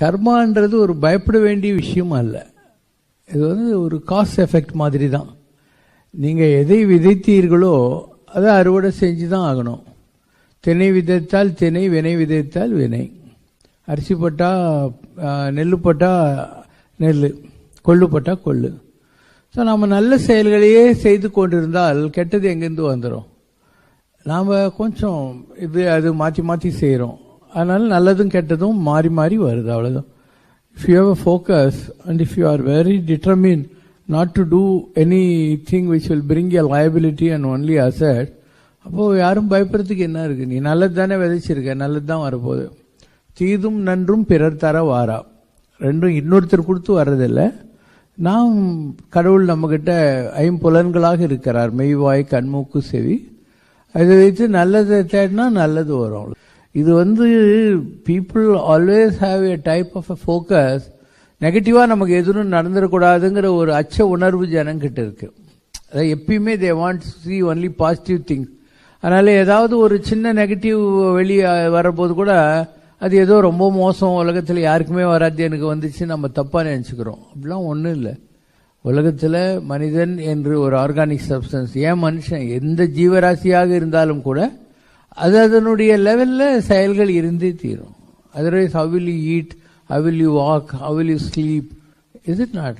கர்மான்றது ஒரு பயப்பட வேண்டிய விஷயம் அல்ல. இது ஒரு காஸ் எஃபெக்ட் மாதிரி தான். நீங்கள் எதை விதைத்தீர்களோ அதை அறுவடை செஞ்சு தான் ஆகணும். திணை விதைத்தால் திணை, வினை விதைத்தால் வினை. அரிசி பட்டா நெல் பட்டா நெல், கொள்ளு பட்டா கொள்ளு. ஸோ நம்ம நல்ல செயல்களையே செய்து கொண்டிருந்தால் கெட்டது எங்கேருந்து வந்துடும்? நாம் கொஞ்சம் அது மாற்றி மாற்றி செய்கிறோம். அதனால நல்லதும் கெட்டதும் மாறி மாறி வருது, அவ்வளோதான். If you have a focus and if you are very determined not to do anything which will bring a liability and only asset, அப்போது யாரும் பயப்படுறதுக்கு என்ன இருக்குது? நீ நல்லது தானே விதைச்சிருக்க, நல்லது தான் வரப்போகுது. தீதும் நன்றும் பிறர் தர வாரா, ரெண்டும் இன்னொருத்தர் கொடுத்து வர்றதில்லை. நாம் கடவுள் நம்மக்கிட்ட ஐம்புலன்களாக இருக்கிறார், மெய்வாய் கண்மூக்கு செவி. அதை வைத்து நல்லதை தேடினா நல்லது வரும். இது people always have a type of a focus. நெகட்டிவாக நமக்கு எதுவும் நடந்துடக்கூடாதுங்கிற ஒரு அச்ச உணர்வு ஜனங்கிட்ட இருக்கு. அதை எப்பயுமே they want to see only positive things. அதனால ஏதாவது ஒரு சின்ன நெகட்டிவ் வெளியே வரபோது கூட அது ஏதோ ரொம்ப மோசம், உலகத்தில் யாருக்குமே வராது, எனக்கு வந்துச்சு நம்ம தப்பாக நினச்சிக்கிறோம். அப்படிலாம் ஒன்றும் இல்லை. உலகத்தில் மனிதன் என்று ஒரு ஆர்கானிக் சப்ஸ்டன்ஸ், ஏன் மனுஷன் எந்த ஜீவராசியாக இருந்தாலும் கூட அது அதனுடைய லெவலில் செயல்கள் இருந்தே தீரும். Otherwise how will you eat, how will you walk, how will you sleep? Is it not?